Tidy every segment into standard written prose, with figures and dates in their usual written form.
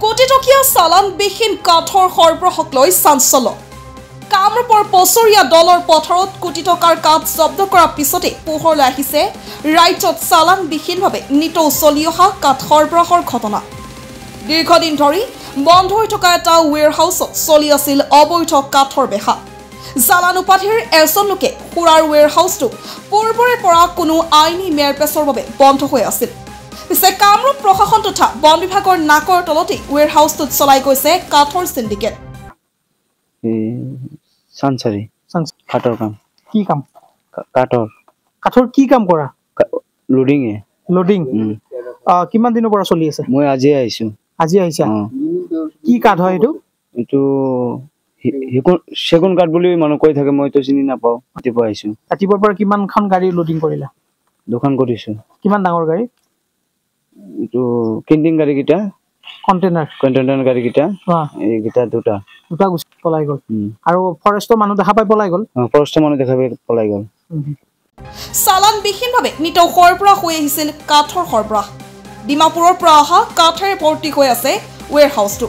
কোটিটকীয়া চালানবিহীন কাঠৰ সৰবৰাহক লৈ চাঞ্চল্য কামৰূপৰ পছৰীয়া দলৰ পথাৰত কোটি টকাৰ কাঠ জব্দ কৰাৰ পিছতে পোহৰলৈ আহিছে ৰাজ্যত চালানবিহীনভাৱে নিতৌ চলি অহা কাঠ সৰবৰাহৰ ঘটনা দীৰ্ঘদিন ধৰি বন্ধ হৈ থকা এটা ৱেৰহাউচত চলি আছিল অবৈধ কাঠৰ বেহা জালান উপাধিৰ এজন লোকে সুৰাৰ ৱেৰহাউচটো পূৰ্বৰে পৰা কোনো আইনী মেৰপেচৰ বাবে বন্ধ হৈ আছিল পিছে কামৰূপ প্ৰশাসন তথা বন বিভাগৰ নাকৰ তলতে ৱেৰহাউচটোত চলাই গৈছে কাঠৰ সিন্ডিকেট সানসাৰি কাঠৰ কাম কি কাম কাঠৰ কি কাম কৰা লোডিং কিমান দিনৰ পৰা চলি আছে মই আজি আহিছো আজি আহিছা কি কাঠ হয় এইটো সেগুন কাঠ বুলি মানুহ কৈ থাকে মই তো চিনি নাপাও ৰাতিপুৱা আহিছো ৰাতিপুৱাৰ পৰা কিমানখন গাড়ী লোডিং কৰিলা দোকান কৰিছো কিমান ডাঙৰ গাড়ী এইটো কেন্টিং গাড়ী কিটা কন্টেইনাৰ গাড়ী কিটা এই কিটা দুটা গুছি পলাই গল আৰু ফৰেষ্টৰ মানুহ দেখা পাই পলাই গল ফৰেষ্টৰ মানুহ দেখা পাই পলাই গল চালানবিহীনভাৱে নিতৌ সৰবৰাহ হৈ আহিছিল কাঠৰ সৰবৰাহ ডিমাপুৰৰ পৰা অহা কাঠেৰে ভৰ্তি হৈ আছে ৱেৰহাউচটো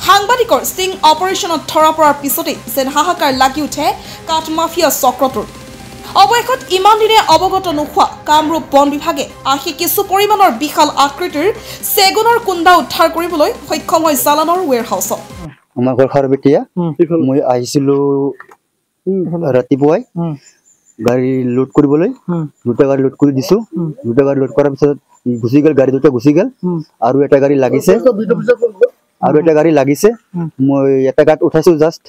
সাংবাদিকৰ ষ্টিং অপাৰেশ্যনত ধৰা পৰাৰ পিছতেই যেন হাহাকাৰ লাগি উঠে কাঠ মাফিয়া চক্ৰটোৰ অৱশেষত ইমান দিনে অৱগত নোহোৱা কামৰূপ বন বিভাগে আহি কিছু পৰিমাণৰ বিশাল আকৃতিৰ চেগুনৰ কুণ্ডা উদ্ধাৰ কৰিবলৈ সক্ষম হয় জালানৰ ৱেৰহাউচত আমাৰ ঘৰ খাৰবেটিয়া মই আহিছিলো ৰাতিপুৱাই গাড়ী লোড কৰিবলৈ দুটা গাড়ী লোড কৰি দিছো দুটা গাড়ী লোড কৰাৰ পিছত গুচি গেল গাড়ী দুটা গুচি গেল আৰু এটা গাড়ী লাগিছে মই এটা গাড়ী উঠাইছো জাস্ট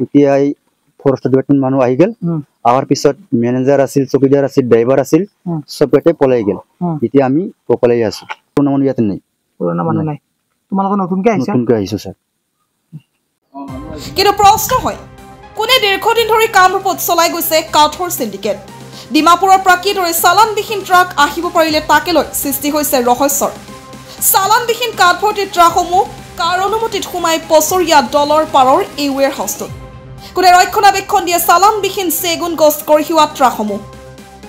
এতিয়া ফৰেষ্ট ডিপাৰ্টমেণ্ট মানুহ আহি গেল আহাৰ পিছত মেনেজাৰ আছিল চকীদাৰ আছিল ড্ৰাইভাৰ আছিল সব কেটে পলাই গেল এতিয়া আমি পলাই আছো কোনো মানুহ ইয়াতে নাই পুৰণা মানুহ নাই তোমালোক নতুনকৈ আহিছো স্যাৰ কিন্তু প্ৰশ্ন হয় কোনে দীৰ্ঘদিন ধৰি কামৰূপত চলাই গৈছে কাঠৰ সিন্ডিকেট ডিমাপুৰৰ পৰা কিদৰে চালানবিহীন ট্ৰাক আহিব পাৰিলে তাকে লৈ সৃষ্টি হৈছে ৰহস্যৰ চালানবিহীন কাঠ ভৰ্তি ট্ৰাকসমূহ কাৰ অনুমতিত সোমাই পছৰীয়া দলৰ পাৰৰ এই ৱেৰহাউচটোত কোনে ৰক্ষণাবেক্ষণ দিয়ে চালানবিহীন চেগুন গছ কঢ়িওৱা ট্ৰাকসমূহ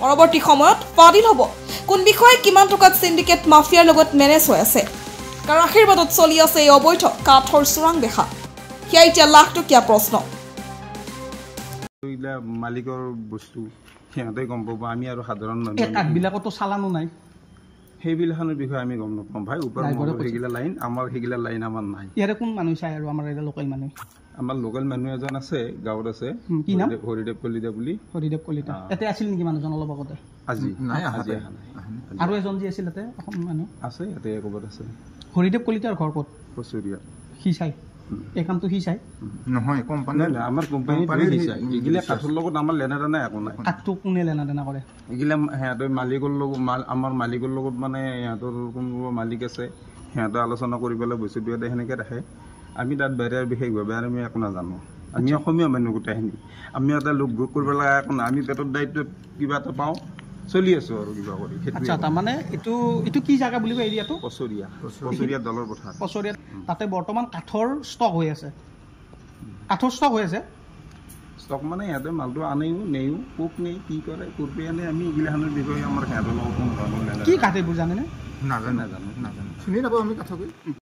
পৰৱৰ্তী সময়ত ফাদিল হ'ব কোন বিষয়ে কিমান টকাত সিন্ডিকেট মাফিয়াৰ লগত মেনেজ হৈ আছে কাৰ আশীৰ্বাদত চলি আছে এই অবৈধ কাঠৰ চোৰাং বেহা সেয়া এতিয়া লাখটকীয়া প্ৰশ্ন মালিকৰ বস্তু সিহঁতে গম পাব আমি আৰু সাধাৰণ মানুহ কাঠবিলাকতো চালানো নাই সেইবিলাখনৰ বিষয়ে আমি গম নাপাম ভাই ওপৰ সেইগিলা লাইন আমাৰ সেইগিলা লাইন আমাৰ নাই ইয়াৰে কোন মানুহ চাই আৰু আমাৰ এটা লোকেল মানুহ আমাৰ লোকেল মানুহ এজন আছে গাঁৱত আছে কি নাম হৰিদেৱ কলিতা বুলি হৰিদেৱ কলিতা এতে আছিল নেকি মানুহজন অলপ আগতে আজি নাই আজি আৰু এজন যি আছিল তাতে অসম মানুহ আছে ইয়াতে ক'ৰবাত আছে হৰিদেৱ কলিতাৰ ঘৰ ক'ত পছৰীয়া সি চাই এই কামটো সি চাই নহয় কোম্পানী আমাৰ কোম্পানী এইগিলা কাঠৰ লগত আমাৰ লেনা দেনা একো নাই কাঠটো কোনে লেনা দেনা কৰে এইগিলা সিহঁতৰ মালিকৰ লগত আমাৰ মালিকৰ লগত মানে সিহঁতৰ কোনোবা মালিক আছে সিহঁতে আলোচনা কৰি পেলাই বস্তুটো ইয়াতে সেনেকৈ ৰাখে আমি তাত বাহিৰৰ বিশেষভাৱে আৰু আমি একো নাজানো আমি অসমীয়া মানুহ গোটেইখিনি আমি এটা লোক ভোগ কৰিব লগা একো নাই আমি পেটৰ দায়িত্ব কিবা এটা পাওঁ চলি আছো আৰু কিবা কৰি আচ্ছা তাৰমানে এইটো কি জাগা বুলি কয় এৰিয়াটো পছৰীয়া দলৰ পথাৰ পছৰীয়া তাতে বৰ্তমান কাঠৰ ষ্টক হৈ আছে ষ্টক মানে সিহঁতে মালটো আনেও নেও কোক নেই কি কৰে কোৰপে আনে আমি এইগিলাখনৰ বিষয়ে আমাৰ সিহঁতৰ লগত কোনো ধৰণৰ কি কাঠ এইবোৰ জানেনে নাজানো চিনি নাপাওঁ আমি কাঠকে